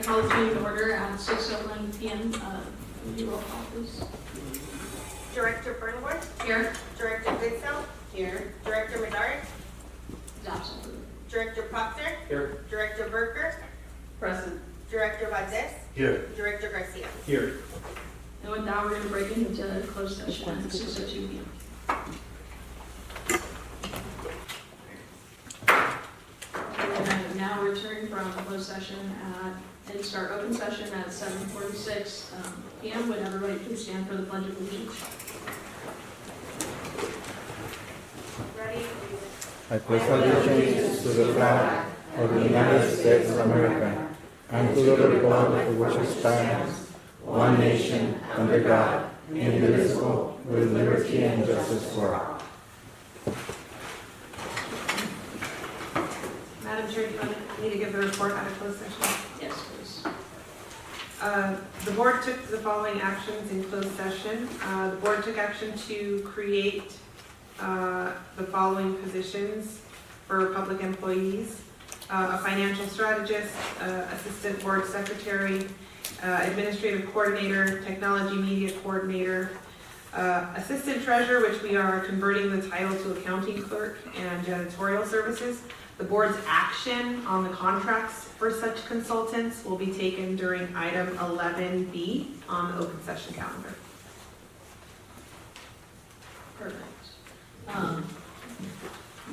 to call the meeting to order at 6:01 p.m. Will you roll call, please? Director Burnworth, Here. Director Goodsell, Here. Director Medard, Is absent. Director Proctor, Here. Director Berker, Present. Director Valdez, Here. Director Garcia. Here. And with that, we're going to break into closed session at 6:02 p.m. And now return from closed session and start open session at 7:46 p.m. Would everybody please stand for the Pledge of Allegiance? Ready? I pledge allegiance to the flag of the United States of America and to the republic for which it stands, one nation, under God, indivisible, with liberty and justice for all. Madam Chair, do you want me to give the report out of closed session? Yes, please. The board took the following actions in closed session. The board took action to create the following positions for public employees: a financial strategist, assistant board secretary, administrative coordinator, technology media coordinator, assistant treasurer, which we are converting the title to accounting clerk, and janitorial services. The board's action on the contracts for such consultants will be taken during item 11B on the open session calendar. Perfect.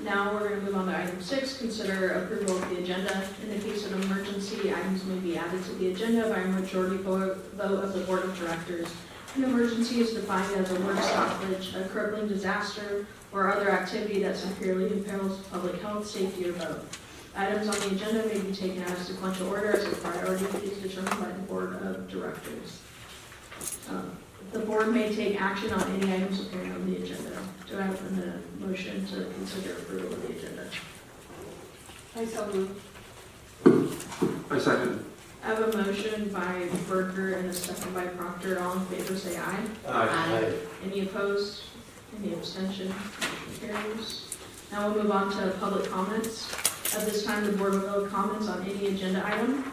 Now we're going to move on to item 6, consider approval of the agenda. In the case of an emergency, items may be added to the agenda by a majority vote of the board of directors. An emergency is defined as a work stoppage, a crippling disaster, or other activity that severely imperils public health, safety, or both. Items on the agenda may be taken out of sequential order as a priority is determined by the board of directors. The board may take action on any items appearing on the agenda. Do I have a motion to consider approval of the agenda? I so move. I second. I have a motion by Berger and a second by Proctor. All in favor say aye. Aye. Any opposed? Any abstention? Motion carries. Now we'll move on to public comments. At this time, the board will go comments on any agenda item.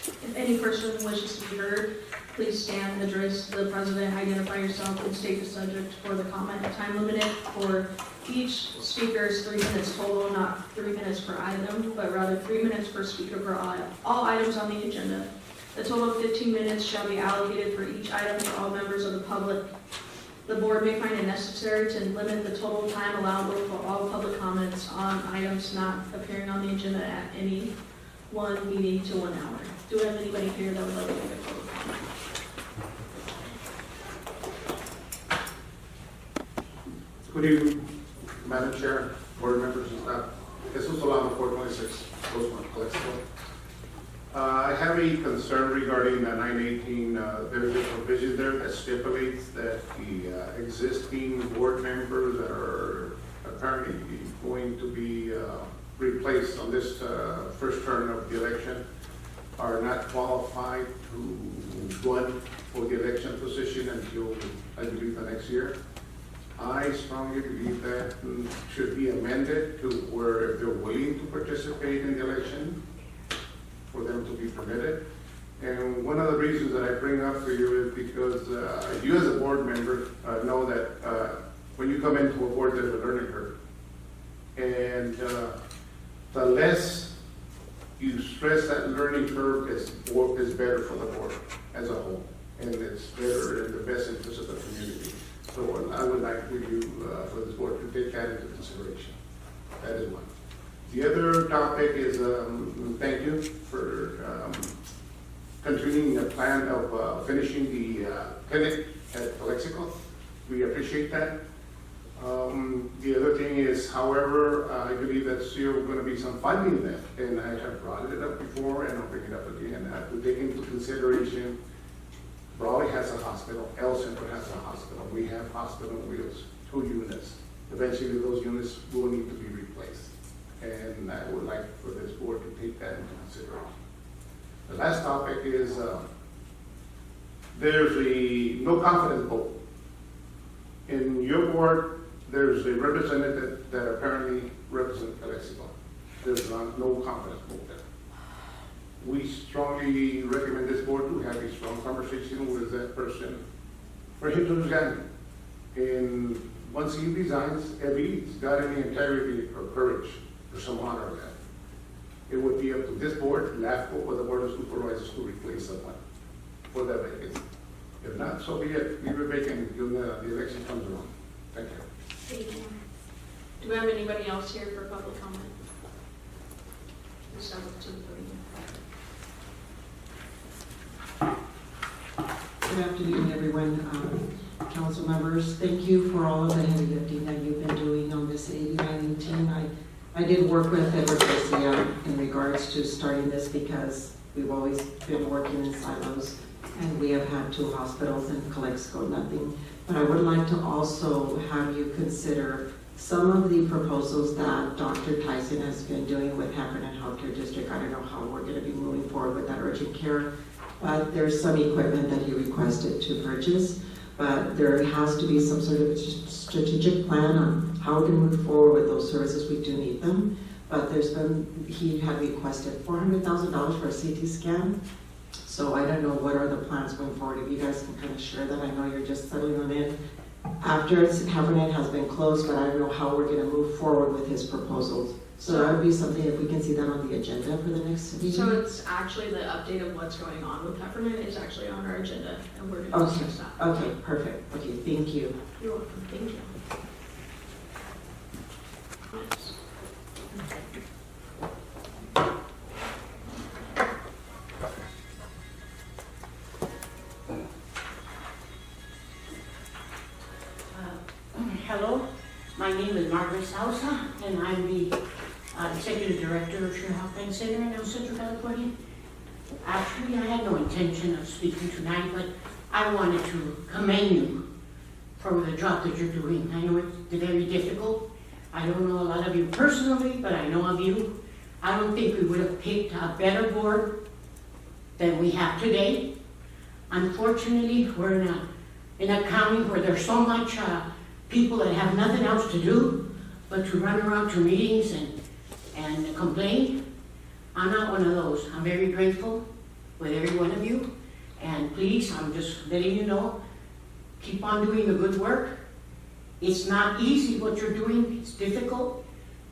If any person wishes to be heard, please stand, address the president, identify yourself, and state the subject for the comment. Time limited for each speaker is 3 minutes total, not 3 minutes per item, but rather 3 minutes per speaker for all items on the agenda. A total of 15 minutes shall be allocated for each item for all members of the public. The board may find it necessary to limit the total time allowable for all public comments on items not appearing on the agenda at any one meeting to 1 hour. Do we have anybody here that would like to make a public comment? Good evening, Madam Chair, board members and staff. Jesus Solano, 426 Rosemont, Calexico. I have a concern regarding 918. There's a provision there that stipulates that the existing board members that are apparently going to be replaced on this first term of the election are not qualified to run for the election position until, I believe, the next year. I strongly believe that should be amended to where if they're willing to participate in the election, for them to be permitted. And one of the reasons that I bring up for you is because you as a board member know that when you come into a board, there's a learning curve. And the less you stress that learning curve is better for the board as a whole. And it's better in the best interest of the community. So I would like for you, for this board, to take that into consideration. That is one. The other topic is, thank you for continuing the plan of finishing the clinic at Calexico. We appreciate that. The other thing is, however, I believe that still going to be some funding left, and I have brought it up before, and I'll bring it up again. To take into consideration, Raleigh has a hospital, El Centro has a hospital. We have hospital wheels, 2 units. Eventually, those units will need to be replaced. And I would like for this board to take that into consideration. The last topic is there's a no confidence vote. In your board, there's a representative that apparently represents Calexico. There's no confidence vote there. we strongly recommend this board to have a strong conversation with that person for him to resign. And once he resigns, if he's got any integrity or courage or some honor of that, it would be up to this board, LAFCO, or the board of supervisors to replace someone for that vacancy. If not, so be it. Leave it vacant until the election comes around. Thank you. Thank you. Do we have anybody else here for public comment? Step up to the podium. Good afternoon, everyone. Council members, thank you for all of the heavy lifting that you've been doing on this 8918. I did work with Edward Garcia in regards to starting this because we've always been working in silos and we have had 2 hospitals in Calexico, nothing. But I would like to also have you consider some of the proposals that Dr. Tyson has been doing with Heffernan Healthcare District. I don't know how we're going to be moving forward with that urgent care, but there's some equipment that he requested to purchase. But there has to be some sort of strategic plan on how we can move forward with those services. We do need them. But he had requested $400,000 for a CT scan. So I don't know what are the plans going forward. If you guys can kind of share that. I know you're just settling them in after Heffernan has been closed, but I don't know how we're going to move forward with his proposals. So that would be something if we can see that on the agenda for the next meeting. So it's actually the update of what's going on with Heffernan is actually on our agenda, and we're going to discuss that. Okay, perfect. Okay, thank you. You're welcome. Thank you. Yes. Hello, my name is Margaret Sousa, and I'm the Executive Director of Shore Health Bank Center in El Centro, California. Actually, I had no intention of speaking tonight, but I wanted to commend you for the job that you're doing. I know it's very difficult. I don't know a lot of you personally, but I know of you. I don't think we would have picked a better board than we have today. Unfortunately, we're in a county where there's so much people that have nothing else to do but to run around to meetings and complain. I'm not one of those. I'm very grateful with every one of you. And please, I'm just letting you know, keep on doing the good work. It's not easy what you're doing. It's difficult.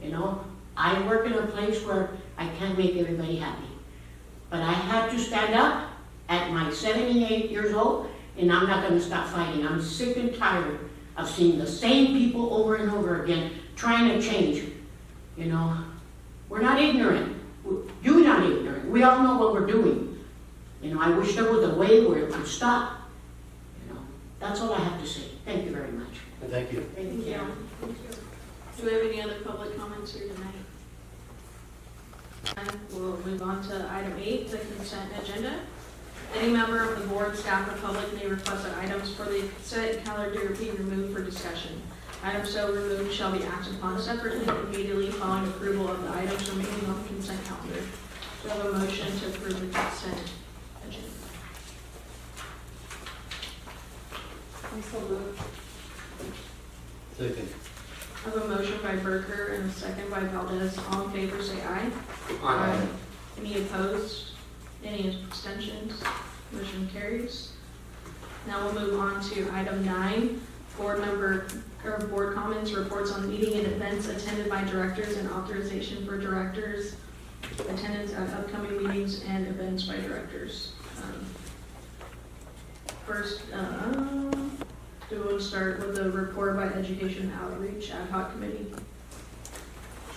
You know, I work in a place where I can't make everybody happy. But I had to stand up at my 78 years old, and I'm not going to stop fighting. I'm sick and tired of seeing the same people over and over again trying to change. You know, we're not ignorant. You're not ignorant. We all know what we're doing. You know, I wish there was a way where it would stop. You know, that's all I have to say. Thank you very much. Thank you. Thank you. Thank you. Do we have any other public comments here tonight? And we'll move on to item 8, the consent agenda. Any member of the board, staff, or public may request that items for the consent calendar be removed for discussion. Items so removed shall be acted upon separately immediately following approval of the items remaining on the consent calendar. Do we have a motion to approve the consent agenda? Second. I have a motion by Berker and a second by Valdez. All in favor, say aye. Aye. Any opposed? Any abstentions? Motion carries. Now we'll move on to item 9, board comments, reports on meeting and events attended by directors and authorization for directors, attendance at upcoming meetings and events by directors. First, do we want to start with the report by Education Outreach Ad Hoc Committee?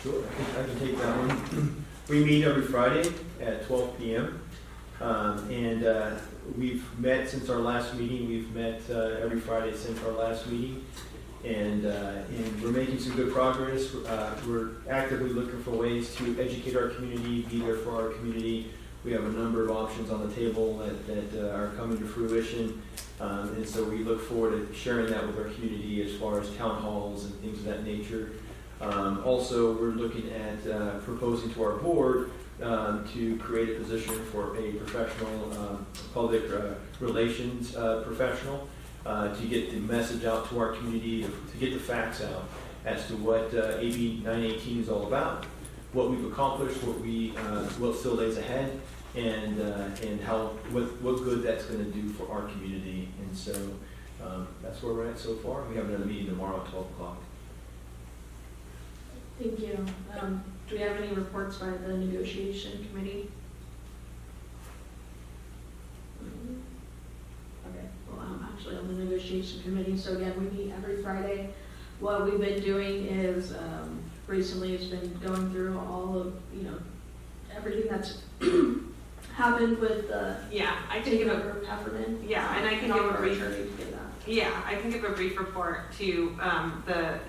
Sure, I can take that one. We meet every Friday at 12 p.m. And we've met since our last meeting. We've met every Friday since our last meeting. And we're making some good progress. We're actively looking for ways to educate our community, be there for our community. We have a number of options on the table that are coming to fruition. And so we look forward to sharing that with our community as far as town halls and things of that nature. Also, we're looking at proposing to our board to create a position for a professional, public relations professional to get the message out to our community, to get the facts out as to what AB 918 is all about, what we've accomplished, what still lays ahead, and how, what good that's gonna do for our community. And so, that's where we're at so far. We have another meeting tomorrow at 12 o'clock. Thank you. Do we have any reports by the negotiation committee? Okay, well, I'm actually on the negotiation committee, so again, we meet every Friday. What we've been doing is, recently it's been going through all of, everything that's happened with the Yeah, I can taking give over of Heffernan. Yeah, and I can give a Our brief, attorney to do that. yeah, I can give a brief report to, the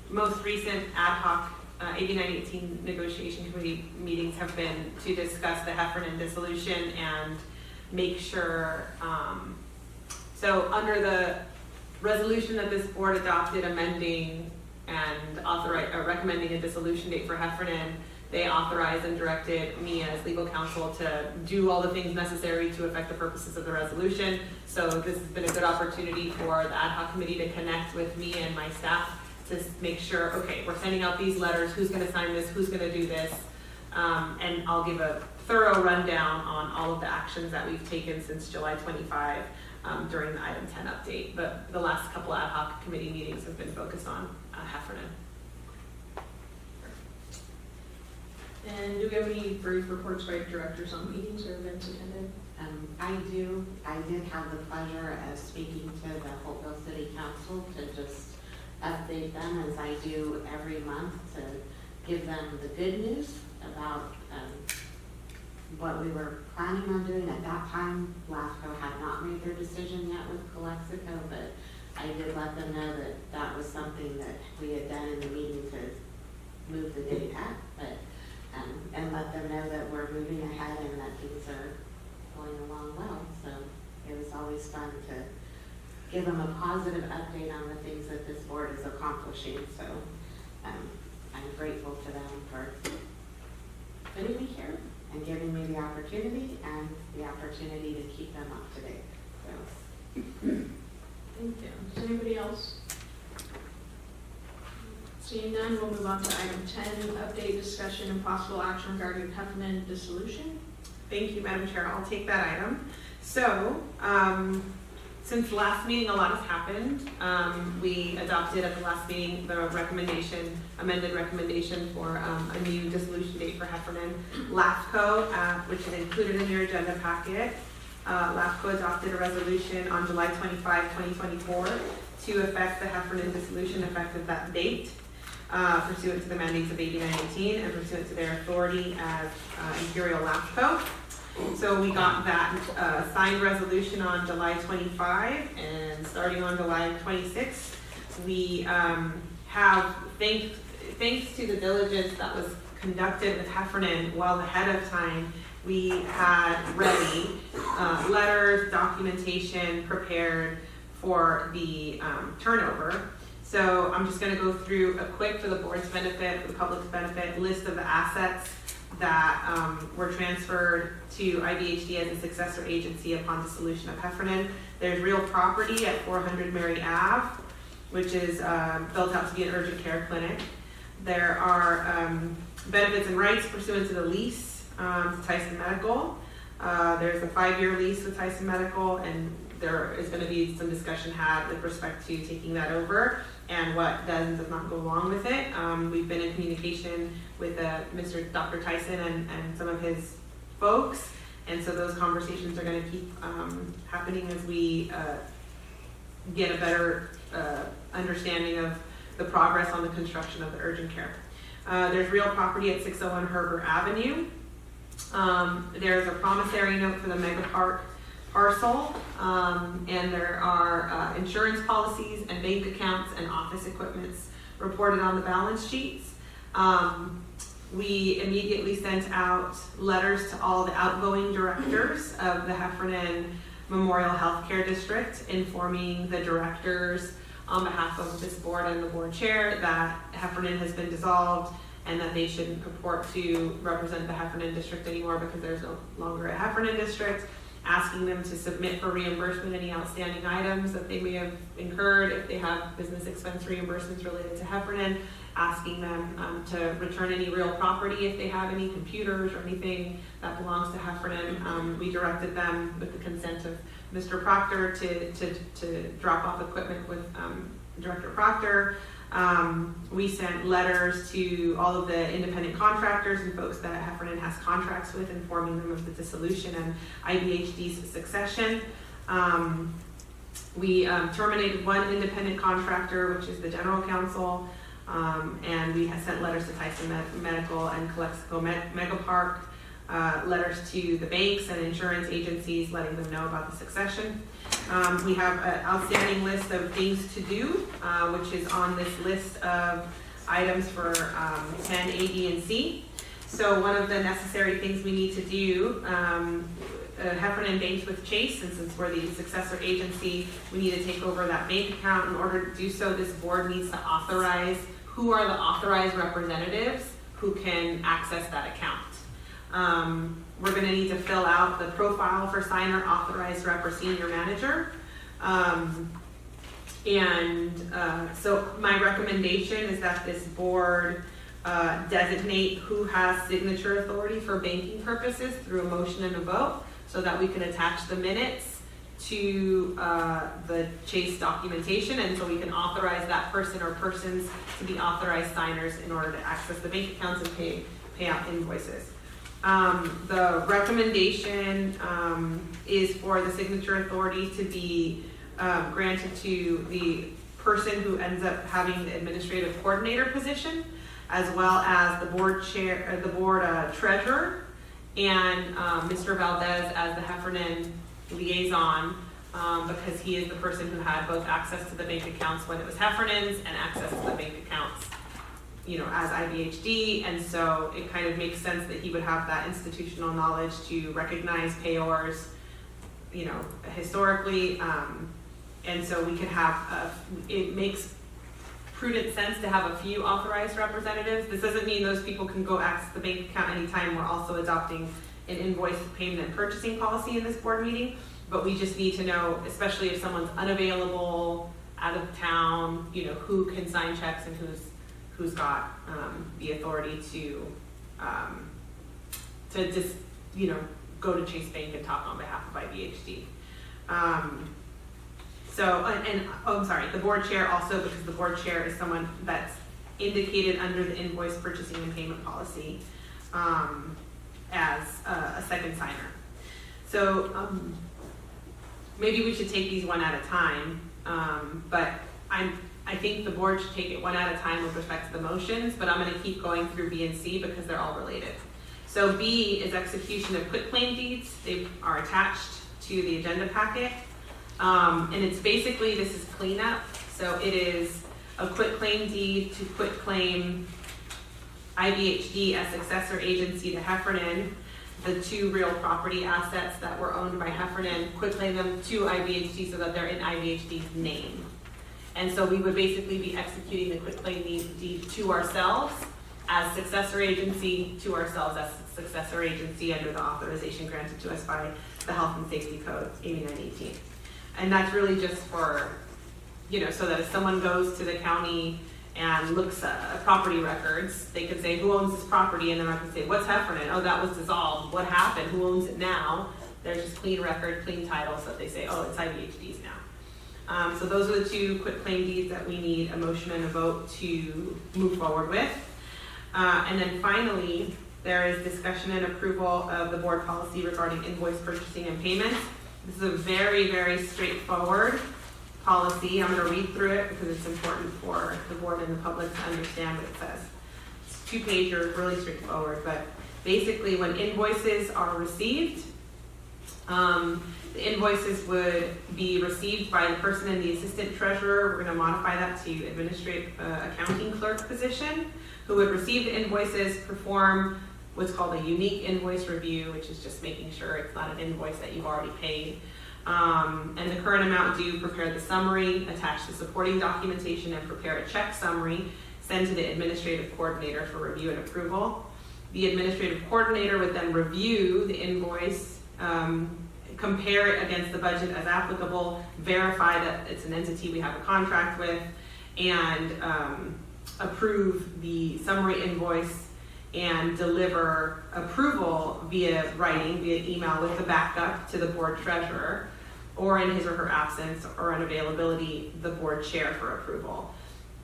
most recent ad hoc, 8918 negotiation committee meetings have been to discuss the Heffernan dissolution and make sure, so under the resolution that this board adopted amending and recommending a dissolution date for Heffernan, they authorized and directed me as legal counsel to do all the things necessary to affect the purposes of the resolution. So this has been a good opportunity for the ad hoc committee to connect with me and my staff to make sure, okay, we're sending out these letters, who's gonna sign this, who's gonna do this? And I'll give a thorough rundown on all of the actions that we've taken since July 25 during the item 10 update. But the last couple ad hoc committee meetings have been focused on Heffernan. And do we have any brief reports by directors on meetings or events attended? I did have the pleasure of speaking to the Holtville City Council to just update them as I do every month to give them the good news about what we were planning on doing. At that time, LAFCO had not made their decision yet with Calexico, but I did let them know that that was something that we had done in the meeting to move the date up, but and let them know that we're moving ahead and that things are going along well. So it was always fun to give them a positive update on the things that this board is accomplishing. So I'm grateful to them for putting me here and giving me the opportunity to keep them up to date. So. Thank you. Does anybody else? Seeing none, we'll move on to item 10, update, discussion, and possible action regarding Heffernan dissolution. Thank you, Madam Chair. I'll take that item. So, since last meeting, a lot has happened. We adopted at the last meeting the amended recommendation for a new dissolution date for Heffernan. LAFCO, which is included in your agenda packet, LAFCO adopted a resolution on July 25, 2024 to effect the Heffernan dissolution effective that date. Pursuant to the mandates of 8918 and pursuant to their authority as Imperial LAFCO. So we got that signed resolution on July 25, and starting on July 26, we have, thanks to the diligence that was conducted with Heffernan well ahead of time, we had ready letters, documentation prepared for the turnover. So I'm just going to go through a quick, for the board's benefit, for the public's benefit, list of the assets that were transferred to Ivhd as a successor agency upon dissolution of Heffernan. There's real property at 400 Mary Ave, which is built out to be an urgent care clinic. There are benefits and rights pursuant to the lease to Tyson Medical. There's a 5-year lease with Tyson Medical, and there is going to be some discussion had with respect to taking that over and what does and does not go along with it. We've been in communication with Dr. Tyson and some of his folks, and so those conversations are going to keep happening as we get a better understanding of the progress on the construction of the urgent care. There's real property at 601 Herbert Avenue. There's a promissory note for the Mega Park parcel, and there are insurance policies and bank accounts and office equipments reported on the balance sheets. We immediately sent out letters to all the outgoing directors of the Heffernan Memorial Healthcare District, informing the directors on behalf of this board and the board chair that Heffernan has been dissolved and that they shouldn't purport to represent the Heffernan district anymore because there's no longer a Heffernan district. asking them to submit for reimbursement any outstanding items that they may have incurred, if they have business expense reimbursements related to Heffernan, asking them to return any real property if they have any computers or anything that belongs to Heffernan. We directed them with the consent of Mr. Proctor to drop off equipment with Director Proctor. We sent letters to all of the independent contractors and folks that Heffernan has contracts with, informing them of the dissolution and Ivhd's succession. We terminated one independent contractor, which is the general counsel, and we have sent letters to Tyson Medical and Calexico Megapark, letters to the banks and insurance agencies letting them know about the succession. We have an outstanding list of things to do, which is on this list of items for 10, A, B, and C. So one of the necessary things we need to do, Heffernan banks with Chase, and since we're the successor agency, we need to take over that bank account. In order to do so, this board needs to authorize who are the authorized representatives who can access that account. We're going to need to fill out the profile for signer, authorized rep, or senior manager. So my recommendation is that this board designate who has signature authority for banking purposes through a motion and a vote, so that we can attach the minutes to the Chase documentation, and so we can authorize that person or persons to be authorized signers in order to access the bank accounts and pay out invoices. The recommendation is for the signature authority to be granted to the person who ends up having the administrative coordinator position, as well as the board chair, the board treasurer, and Mr. Valdez as the Heffernan liaison, because he is the person who had both access to the bank accounts when it was Heffernan's and access to the bank accounts, you know, as Ivhd, and so it kind of makes sense that he would have that institutional knowledge to recognize payors, you know, historically, and so we could have, it makes prudent sense to have a few authorized representatives. This doesn't mean those people can go access the bank account anytime. We're also adopting an invoice payment and purchasing policy in this board meeting, but we just need to know, especially if someone's unavailable, out of town, you know, who can sign checks and who's got the authority to just, you know, go to Chase Bank and talk on behalf of Ivhd. I'm sorry, the board chair also, because the board chair is someone that's indicated under the invoice purchasing and payment policy as a second signer. So maybe we should take these one at a time, but I think the board should take it one at a time with respect to the motions, but I'm going to keep going through B and C because they're all related. So B is execution of quitclaim deeds. They are attached to the agenda packet. And it's basically, this is cleanup. So it is a quitclaim deed to quitclaim Ivhd as successor agency to Heffernan, the two real property assets that were owned by Heffernan, quitclaim them to Ivhd so that they're in Ivhd's name. And so we would basically be executing the quitclaim deed to ourselves as successor agency, to ourselves as successor agency under the authorization granted to us by the Health and Safety Code 8918. And that's really just for, you know, so that if someone goes to the county and looks at property records, they can say, who owns this property? And then I can say, what's Heffernan? Oh, that was dissolved. What happened? Who owns it now? There's just clean record, clean title, so that they say, oh, it's Ivhd's now. So those are the two quitclaim deeds that we need a motion and a vote to move forward with. And then finally, there is discussion and approval of the board policy regarding invoice purchasing and payments. This is a very, very straightforward policy. I'm going to read through it because it's important for the board and the public to understand what it says. It's 2 pages, really straightforward, but basically when invoices are received, the invoices would be received by the person in the assistant treasurer. We're going to modify that to administrative accounting clerk position, who would receive the invoices, perform what's called a unique invoice review, which is just making sure it's not an invoice that you've already paid. And the current amount due, prepare the summary, attach the supporting documentation, and prepare a check summary, send to the administrative coordinator for review and approval. The administrative coordinator would then review the invoice compare it against the budget as applicable, verify that it's an entity we have a contract with, and approve the summary invoice and deliver approval via writing, via email with the backup to the board treasurer, or in his or her absence or unavailability, the board chair for approval.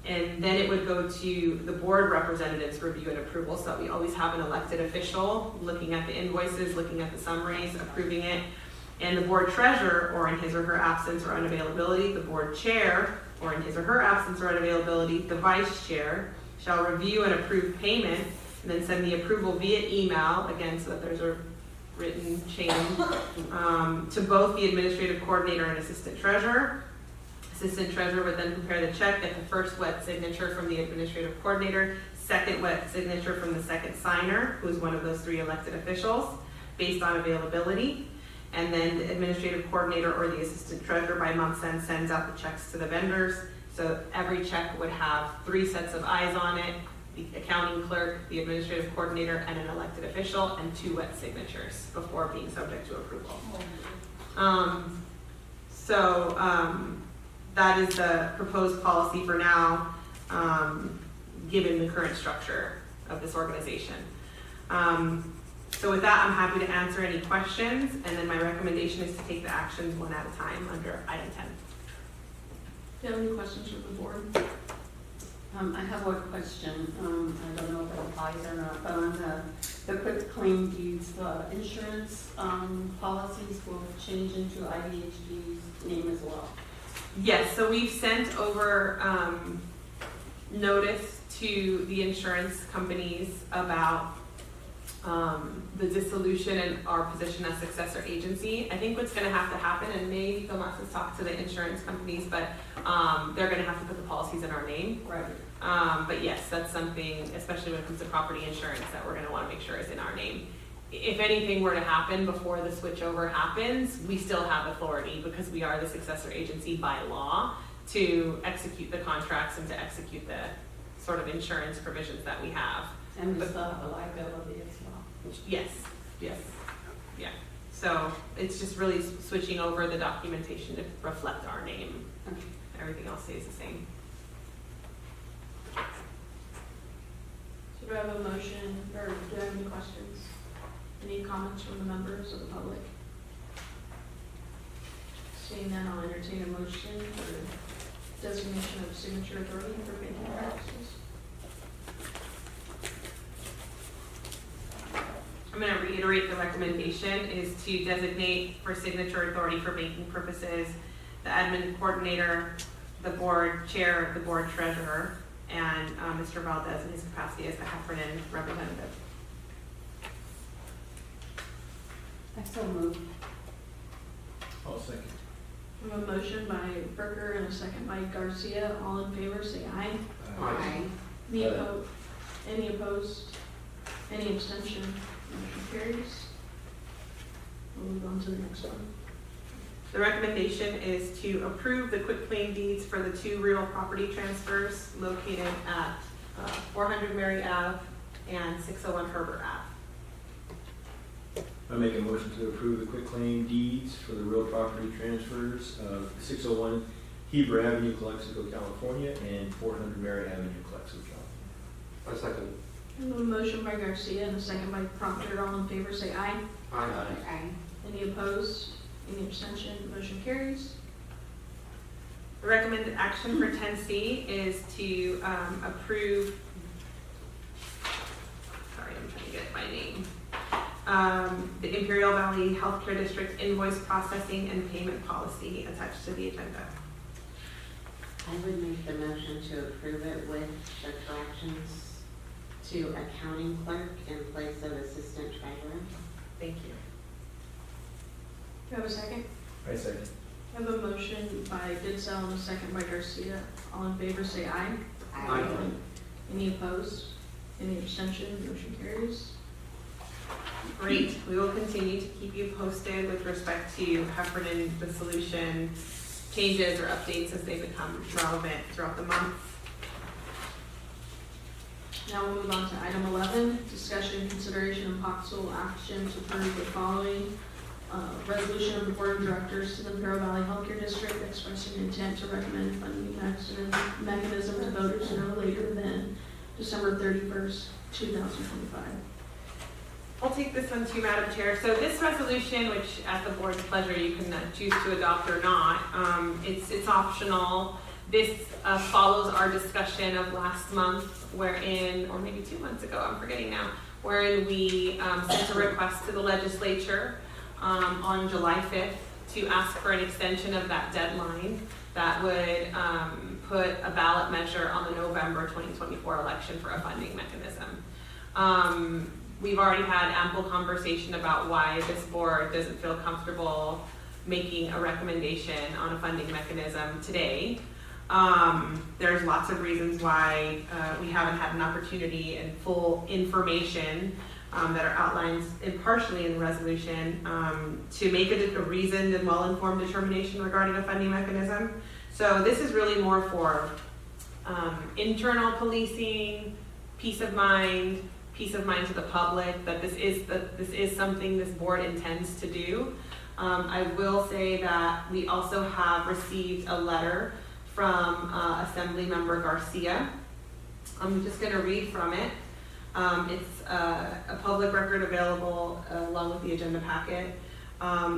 And then it would go to the board representatives' review and approval, so that we always have an elected official looking at the invoices, looking at the summaries, approving it. And the board treasurer, or in his or her absence or unavailability, the board chair, or in his or her absence or unavailability, the vice chair, shall review and approve payment, and then send the approval via email, again, so that there's a written chain, to both the administrative coordinator and assistant treasurer. Assistant treasurer would then prepare the check, get the first wet signature from the administrative coordinator, second wet signature from the second signer, who is one of those 3 elected officials, based on availability. And then the administrative coordinator or the assistant treasurer by month's end sends out the checks to the vendors. So every check would have 3 sets of eyes on it, the accounting clerk, the administrative coordinator, and an elected official, and 2 wet signatures before being subject to approval. That is the proposed policy for now, given the current structure of this organization. So with that, I'm happy to answer any questions, and then my recommendation is to take the actions one at a time under item 10. Do you have any questions from the board? I have one question. I don't know if it applies or not, but on the quick claim deeds, the insurance policies will change into Ivhd's name as well. Yes, so we've sent over notice to the insurance companies about the dissolution and our position as successor agency. I think what's going to have to happen, and maybe they'll have to talk to the insurance companies, but they're going to have to put the policies in our name. Right. But yes, that's something, especially when it comes to property insurance, that we're going to want to make sure is in our name. If anything were to happen before the switchover happens, we still have authority, because we are the successor agency by law, to execute the contracts and to execute the sort of insurance provisions that we have. And we still have a liability as well. Yes, yes, yeah. So it's just really switching over the documentation to reflect our name. Okay. Everything else stays the same. So do I have a motion, or do I have any questions? Any comments from the members of the public? Seeing none, I'll entertain a motion for designation of signature authority for banking purposes. I'm going to reiterate the recommendation is to designate for signature authority for banking purposes the admin coordinator, the board chair, the board treasurer, and Mr. Valdez in his capacity as the Heffernan representative. I so move. I'll second. We have a motion by Berger and a second by Garcia. All in favor, say aye. Aye. Any opposed? Any opposed? Any abstention? Motion carries. We'll move on to the next one. The recommendation is to approve the quitclaim deeds for the 2 real property transfers located at 400 Mary Ave and 601 Herbert Ave. I make a motion to approve the quitclaim deeds for the real property transfers of 601 Heber Avenue, Calexico, California, and 400 Mary Avenue, Calexico, California. I second. We have a motion by Garcia and a second by Proctor. All in favor, say aye. Aye. Aye. Any opposed? Any abstention? Motion carries. The recommended action for 10C is to approve, sorry, I'm trying to get my name, the Imperial Valley Healthcare District invoice processing and payment policy attached to the agenda. I would make the motion to approve it with the corrections to accounting clerk in place of assistant treasurer. Thank you. Do you have a second? I second. I have a motion by Didsell and a second by Garcia. All in favor, say aye. Aye. Any opposed? Any abstention? Motion carries. Great. We will continue to keep you posted with respect to Heffernan dissolution changes or updates as they become relevant throughout the month. Now we'll move on to item 11, discussion, consideration, and possible action to approve the following resolution of the Board of Directors to the Imperial Valley Healthcare District expressing intent to recommend funding mechanism to voters no later than December 31st, 2025. I'll take this one too, Madam Chair. So this resolution, which at the board's pleasure you can choose to adopt or not, it's optional. This follows our discussion of last month wherein, or maybe 2 months ago, I'm forgetting now, wherein we sent a request to the legislature on July 5th to ask for an extension of that deadline that would put a ballot measure on the November 2024 election for a funding mechanism. We've already had ample conversation about why this board doesn't feel comfortable making a recommendation on a funding mechanism today. There's lots of reasons why we haven't had an opportunity and full information that are outlined partially in the resolution to make a reasoned and well-informed determination regarding a funding mechanism. So this is really more for internal policing, peace of mind to the public, that this is something this board intends to do. I will say that we also have received a letter from Assemblymember Garcia. I'm just going to read from it. It's a public record available along with the agenda packet.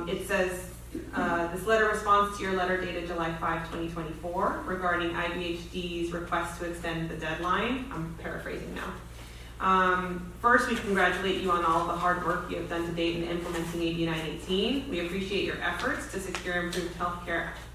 It says, this letter responds to your letter dated July 5, 2024 regarding Ivhd's request to extend the deadline. I'm paraphrasing now. First, we congratulate you on all of the hard work you have done to date in implementing AB 918. We appreciate your efforts to secure improved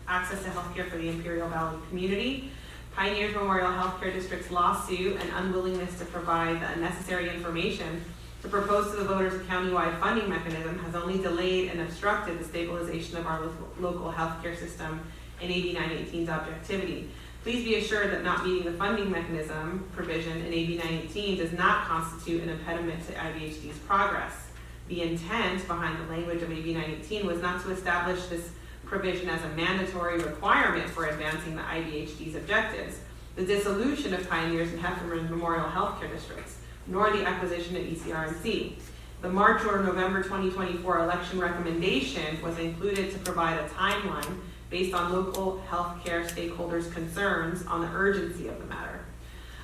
access to healthcare for the Imperial Valley community. Pioneers Memorial Healthcare District's lawsuit and unwillingness to provide the necessary information to propose to the voters a countywide funding mechanism has only delayed and obstructed the stabilization of our local healthcare system and AB 918's objectivity. Please be assured that not meeting the funding mechanism provision in AB 918 does not constitute an impediment to Ivhd's progress. The intent behind the language of AB 918 was not to establish this provision as a mandatory requirement for advancing the Ivhd's objectives, the dissolution of Pioneers and Hefferman Memorial Healthcare Districts, nor the acquisition of ECRMC. The March or November 2024 election recommendation was included to provide a timeline based on local healthcare stakeholders' concerns on the urgency of the matter.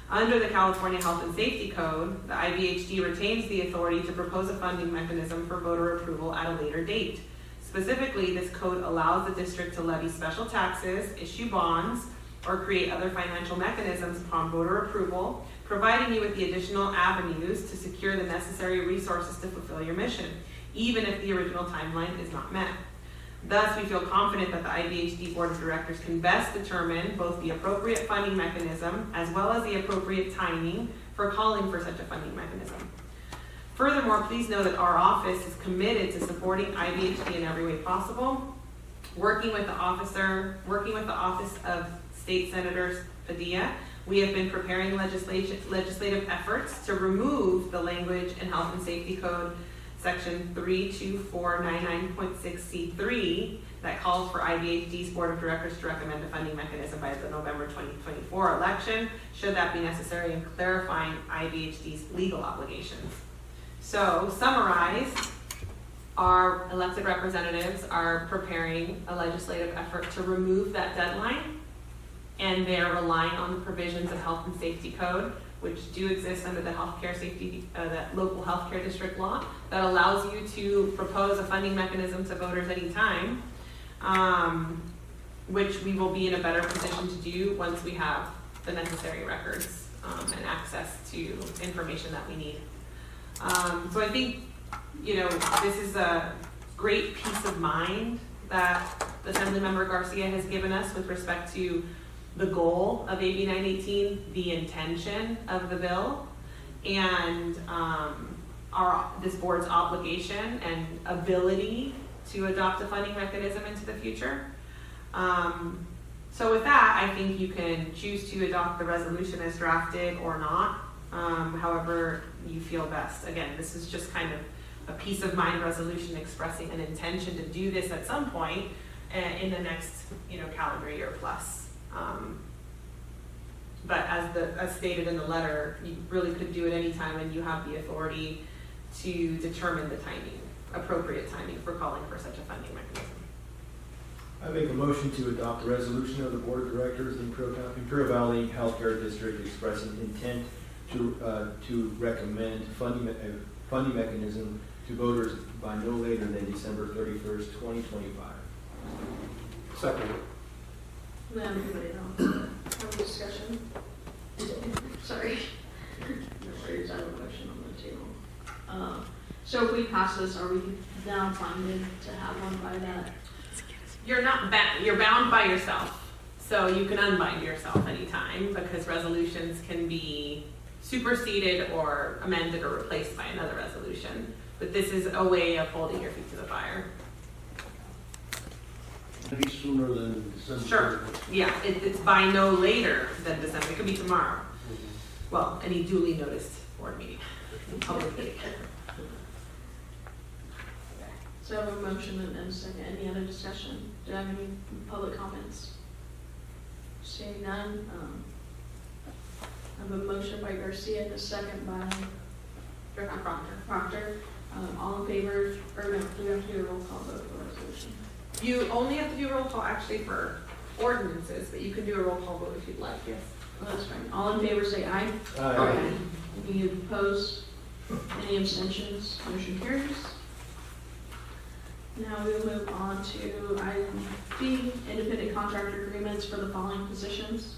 Under the California Health and Safety Code, the Ivhd retains the authority to propose a funding mechanism for voter approval at a later date. Specifically, this code allows the district to levy special taxes, issue bonds, or create other financial mechanisms upon voter approval, providing you with the additional avenues to secure the necessary resources to fulfill your mission, even if the original timeline is not met. Thus, we feel confident that the Ivhd Board of Directors can best determine both the appropriate funding mechanism as well as the appropriate timing for calling for such a funding mechanism. Furthermore, please know that our office is committed to supporting Ivhd in every way possible, working with the Office of State Senator Padilla. We have been preparing legislative efforts to remove the language in Health and Safety Code Section 32499.6C3 that calls for Ivhd's Board of Directors to recommend a funding mechanism by the November 2024 election, should that be necessary, in clarifying Ivhd's legal obligations. So, summarized, our elected representatives are preparing a legislative effort to remove that deadline, and they're relying on the provisions of Health and Safety Code, which do exist under the that local healthcare district law, that allows you to propose a funding mechanism to voters anytime, which we will be in a better position to do once we have the necessary records and access to information that we need. So I think, this is a great peace of mind that Assemblymember Garcia has given us with respect to the goal of AB 918, the intention of the bill, and this board's obligation and ability to adopt a funding mechanism into the future. So with that, I think you can choose to adopt the resolution as drafted or not, however you feel best. Again, this is just kind of a peace of mind resolution expressing an intention to do this at some point in the next calendar year plus. But as stated in the letter, you really could do it anytime, and you have the authority to determine the timing appropriate timing for calling for such a funding mechanism. I make a motion to adopt a resolution of the Board of Directors of the Imperial Valley Healthcare District expressing intent to recommend funding mechanism to voters by no later than December 31st, 2025. Second. Now, everybody else, have a discussion? Sorry. There's a motion on the table. So if we pass this, are we now funded to have one by that? You're not bound, you're bound by yourself. So you can unbind yourself anytime because resolutions can be superseded or amended or replaced by another resolution. But this is a way of holding your feet to the fire. Maybe sooner than December. Sure. Yeah, it's by no later than December. It could be tomorrow. Well, any duly noticed board meeting, public meeting. So I have a motion and a second. Any other discussion? Do I have any public comments? Seeing none, I have a motion by Garcia and a second by Director Proctor. All in favor, or no, do we have to do a roll call vote for resolution? You only have to do a roll call actually for ordinances, but you can do a roll call vote if you'd like, yes. Well, that's fine. All in favor say aye. Aye. Any opposed? Any abstentions? Motion carries. Now we will move on to item B, independent contractor agreements for the following positions.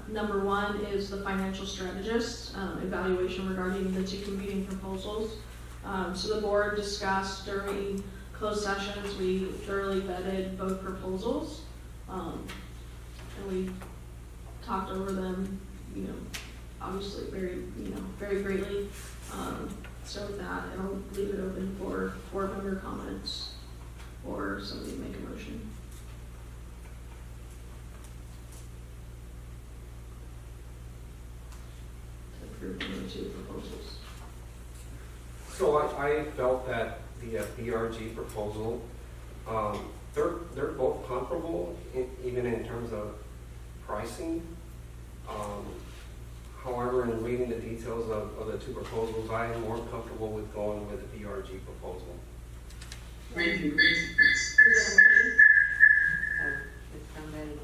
Number one is the financial strategist, evaluation regarding the two competing proposals. So the board discussed during closed sessions, we thoroughly vetted both proposals. And we talked over them, obviously very greatly. So with that, I'll leave it open for board member comments or somebody to make a motion. To approve one of the two proposals. So I felt that the BRG proposal, they're both comparable, even in terms of pricing. However, in reading the details of the two proposals, I am more comfortable with going with the BRG proposal. Is that a motion? If somebody,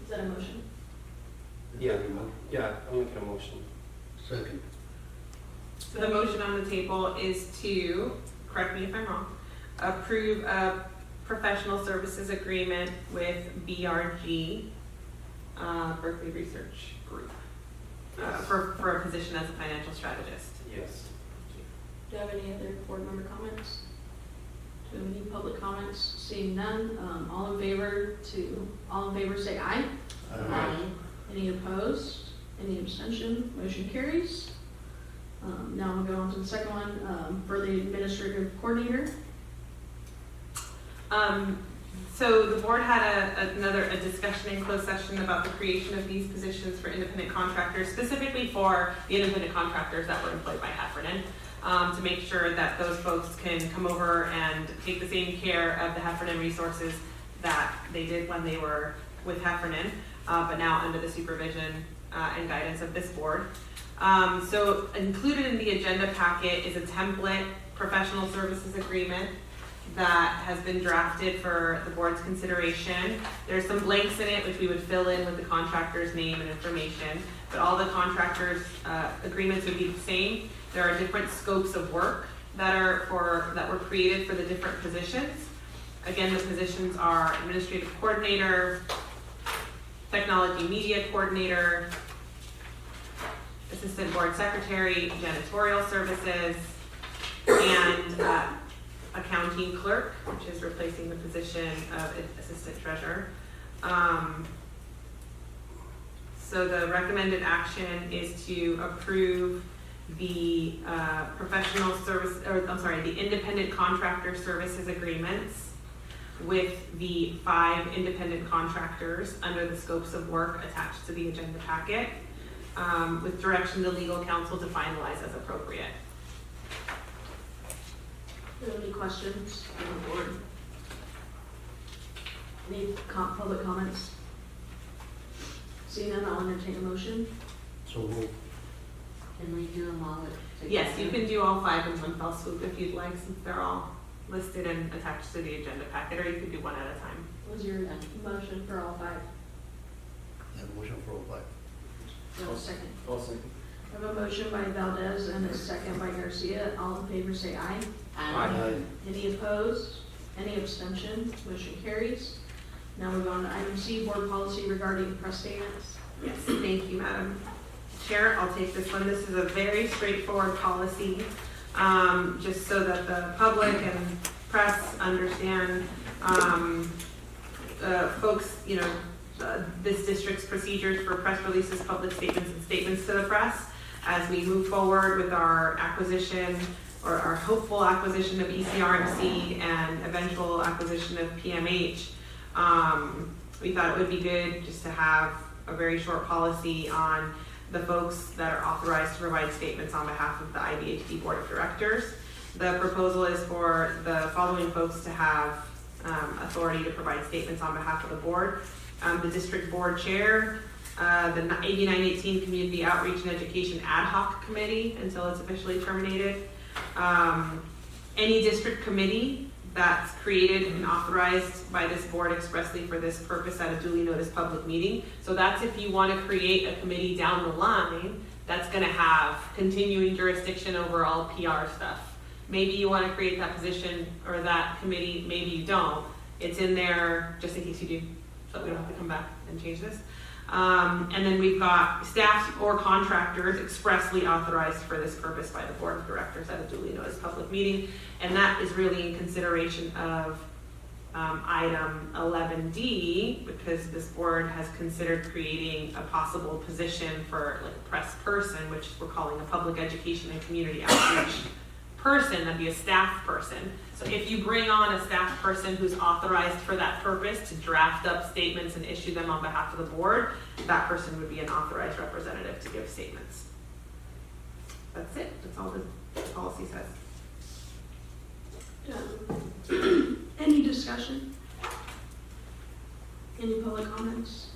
Is that a motion? Yeah, I'm making a motion. Second. So the motion on the table is to, correct me if I'm wrong, approve a professional services agreement with BRG, Berkeley Research Group, for a position as a financial strategist. Yes. Do you have any other board member comments? Do you have any public comments? Seeing none, all in favor say aye. Aye. Any opposed? Any abstention? Motion carries. Now we'll go on to the second one, for the administrative coordinator. So the board had a discussion in closed session about the creation of these positions for independent contractors, specifically for the independent contractors that were employed by Heffernan, to make sure that those folks can come over and take the same care of the Heffernan resources that they did when they were with Heffernan, but now under the supervision and guidance of this board. So included in the agenda packet is a template professional services agreement that has been drafted for the board's consideration. There's some blanks in it which we would fill in with the contractor's name and information, but all the contractors' agreements would be the same. There are different scopes of work that were created for the different positions. Again, the positions are administrative coordinator, technology media coordinator, assistant board secretary, janitorial services, and accounting clerk, which is replacing the position of assistant treasurer. So the recommended action is to approve the the independent contractor services agreements with the 5 independent contractors under the scopes of work attached to the agenda packet, with direction to legal counsel to finalize as appropriate. Do you have any questions on the board? Any public comments? Seeing none, I'll entertain a motion. So moved. Can we do them all together? Yes, you can do all 5 in one fell swoop if you'd like, since they're all listed and attached to the agenda packet, or you could do one at a time. Was your motion for all 5? Motion for all 5. Do I have a second? I'll second. I have a motion by Valdez and a second by Garcia. All in favor say aye. Aye. Any opposed? Any abstention? Motion carries. Now we go on to item C, board policy regarding press statements. Yes, thank you, Madam Chair. I'll take this one. This is a very straightforward policy, just so that the public and press understand, folks, this district's procedures for press releases, public statements, and statements to the press as we move forward with our acquisition or our hopeful acquisition of ECRMC and eventual acquisition of PMH. We thought it would be good just to have a very short policy on the folks that are authorized to provide statements on behalf of the Ivhd Board of Directors. The proposal is for the following folks to have authority to provide statements on behalf of the board. The district board chair, the AB 918 Community Outreach and Education Ad Hoc Committee until it's officially terminated. Any district committee that's created and authorized by this board expressly for this purpose at a duly noticed public meeting. So that's if you want to create a committee down the line that's going to have continuing jurisdiction over all PR stuff. Maybe you want to create that position or that committee, maybe you don't. It's in there just in case you do, so we don't have to come back and change this. And then we've got staff or contractors expressly authorized for this purpose by the board of directors at a duly noticed public meeting. And that is really in consideration of item 11D, because this board has considered creating a possible position for like a press person, which we're calling a public education and community outreach person. That'd be a staff person. So if you bring on a staff person who's authorized for that purpose to draft up statements and issue them on behalf of the board, that person would be an authorized representative to give statements. That's it. That's all the policy says. Any discussion? Any public comments?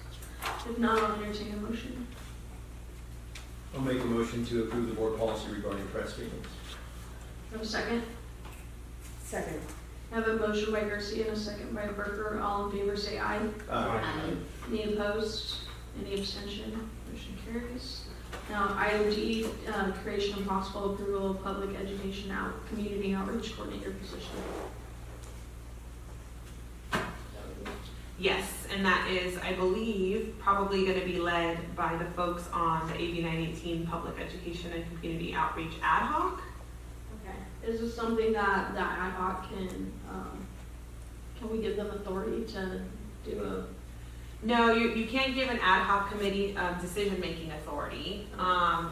If not, I'll entertain a motion. I'll make a motion to approve the board policy regarding press statements. Have a second? Second. I have a motion by Garcia and a second by Berger. All in favor say aye. Any opposed? Any abstention? Motion carries. Now, item D, creation and possible approval of public education community outreach coordinator position. Yes, and that is, I believe, probably going to be led by the folks on the AB 918 Public Education and Community Outreach Ad Hoc. Okay. Is this something that ad hoc can we give them authority to do a? No, you can't give an ad hoc committee decision-making authority.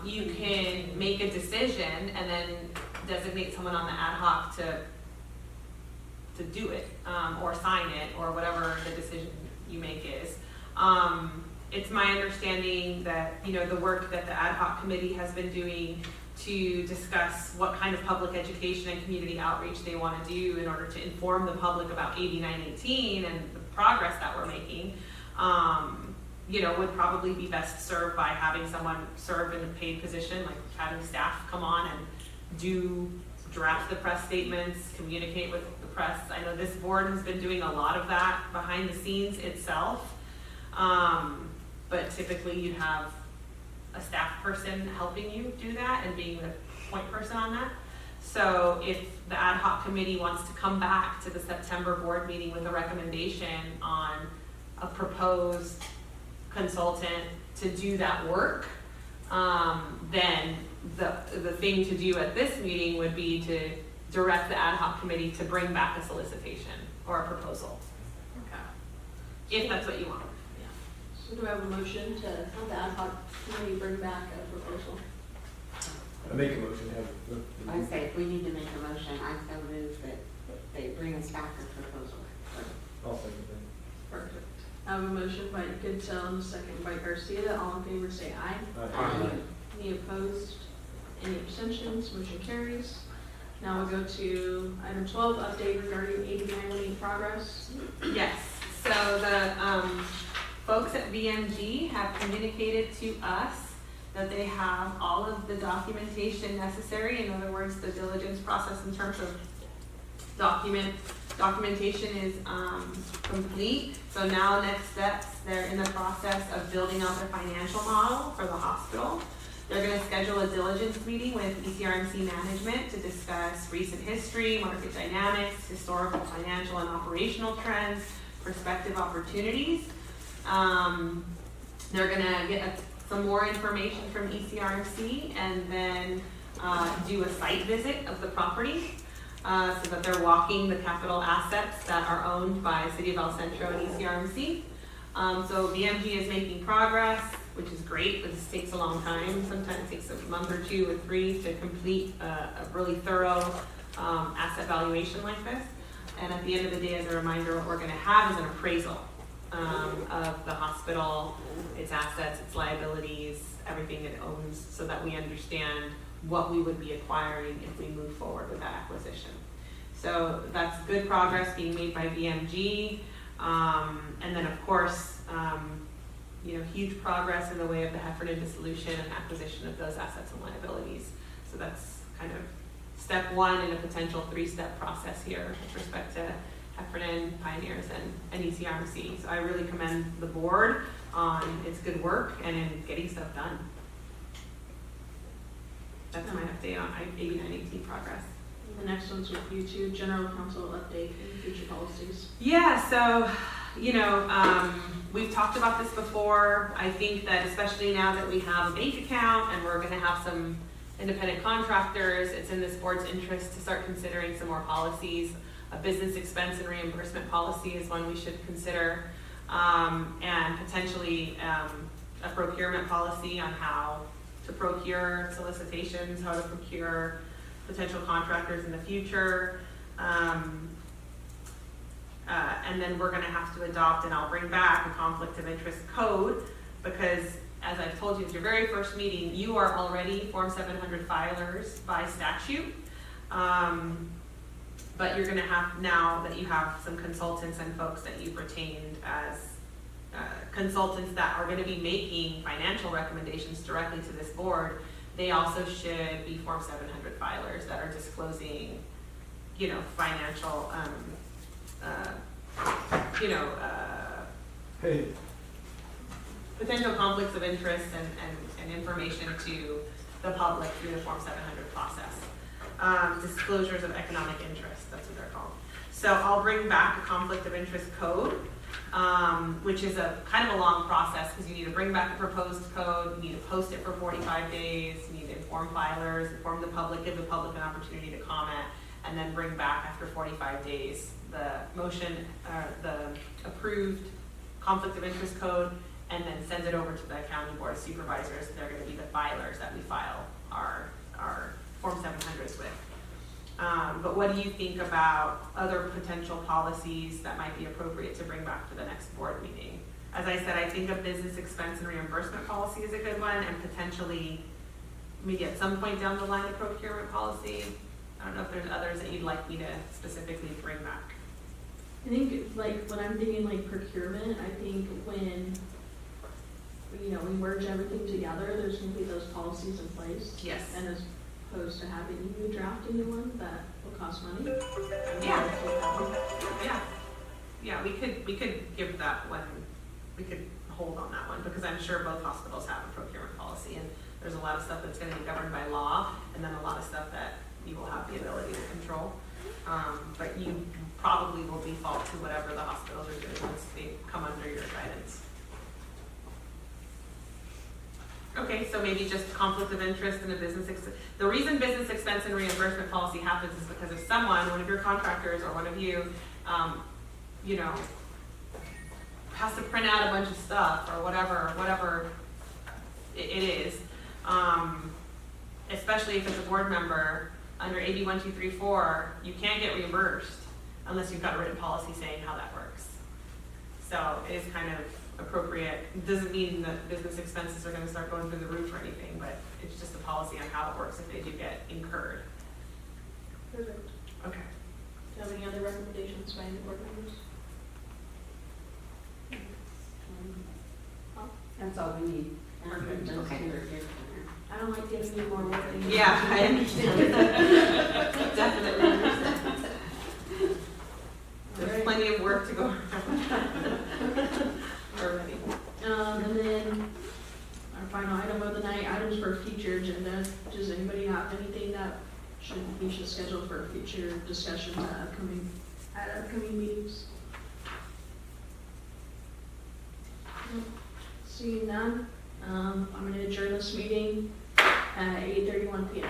You can make a decision and then designate someone on the ad hoc to do it, or sign it, or whatever the decision you make is. It's my understanding that, the work that the ad hoc committee has been doing to discuss what kind of public education and community outreach they want to do in order to inform the public about AB 918 and the progress that we're making, would probably be best served by having someone serve in a paid position, like having staff come on and draft the press statements, communicate with the press. I know this board has been doing a lot of that behind the scenes itself, but typically you have a staff person helping you do that and being the point person on that. So if the ad hoc committee wants to come back to the September board meeting with a recommendation on a proposed consultant to do that work, then the thing to do at this meeting would be to direct the ad hoc committee to bring back a solicitation or a proposal. Okay. If that's what you want. So do I have a motion to have the ad hoc committee bring back a proposal? I make a motion to have. I say, if we need to make a motion, I so move that they bring us back a proposal. I'll second that. Perfect. I have a motion by Goodell and a second by Garcia. All in favor say aye. Aye. Any opposed? Any abstentions? Motion carries. Now we'll go to item 12, update regarding AB 918 progress. Yes, so the folks at VMG have communicated to us that they have all of the documentation necessary. In other words, the diligence process in terms of documentation is complete. So now next steps, they're in the process of building out their financial model for the hospital. They're going to schedule a diligence meeting with ECRMC management to discuss recent history, market dynamics, historical, financial, and operational trends, prospective opportunities. They're going to get some more information from ECRMC and then do a site visit of the property so that they're walking the capital assets that are owned by City of El Centro and ECRMC. So VMG is making progress, which is great, but this takes a long time. Sometimes it takes a month or 2 or 3 to complete a really thorough asset valuation like this. And at the end of the day, as a reminder, what we're gonna have is an appraisal of the hospital, its assets, its liabilities, everything it owns, so that we understand what we would be acquiring if we move forward with that acquisition. So that's good progress being made by VMG. And then of course, huge progress in the way of the Heffernan dissolution and acquisition of those assets and liabilities. So that's kind of step 1 in a potential 3-step process here with respect to Heffernan, Pioneers, and ECRMC. So I really commend the board on its good work and in getting stuff done. That's my update on AB 918 progress. The next one's with you too, general counsel update and future policies. Yeah, so, we've talked about this before. I think that especially now that we have a bank account and we're gonna have some independent contractors, it's in this board's interest to start considering some more policies. A business expense and reimbursement policy is one we should consider, and potentially a procurement policy on how to procure solicitations, how to procure potential contractors in the future. And then we're gonna have to adopt, and I'll bring back, a conflict of interest code, because as I've told you at your very first meeting, you are already Form 700 filers by statute. But you're gonna have, now that you have some consultants and folks that you've retained as consultants that are gonna be making financial recommendations directly to this board, they also should be Form 700 filers that are disclosing, financial, potential conflicts of interest and information to the public through the Form 700 process. Disclosures of economic interest, that's what they're called. So I'll bring back a conflict of interest code, which is a kind of a long process because you need to bring back the proposed code, you need to post it for 45 days, you need to inform filers, inform the public, give the public an opportunity to comment, and then bring back after 45 days the motion, the approved conflict of interest code, and then send it over to the county board of supervisors. They're going to be the filers that we file our Form 700s with. But what do you think about other potential policies that might be appropriate to bring back to the next board meeting? As I said, I think a business expense and reimbursement policy is a good one, and potentially maybe at some point down the line a procurement policy. I don't know if there's others that you'd like me to specifically bring back. I think when I'm thinking procurement, I think when we merge everything together, there's gonna be those policies in place. Yes. And as opposed to having you draft a new one that will cost money. Yeah, we could give that one, we could hold on that one, because I'm sure both hospitals have a procurement policy, and there's a lot of stuff that's gonna be governed by law, and then a lot of stuff that you will have the ability to control. But you probably will default to whatever the hospitals are doing once they come under your guidance. Okay, so maybe just conflict of interest in a business the reason business expense and reimbursement policy happens is because if someone, one of your contractors or one of you, has to print out a bunch of stuff or whatever it is, especially if it's a board member, under AB 1234, you can't get reimbursed unless you've got a written policy saying how that works. So it is kind of appropriate. It doesn't mean that business expenses are going to start going through the roof or anything, but it's just a policy on how it works if they do get incurred. Perfect. Okay. Do you have any other recommendations by any board members? That's all we need. Perfect. Those two are good. I don't like giving you more work than you. Yeah, I understand. Definitely understand. There's plenty of work to go around. Already. And then our final item of the night, items for future agenda. Does anybody have anything that we should schedule for future discussions at upcoming meetings? Seeing none, I'm going to adjourn this meeting at 8:31 p.m.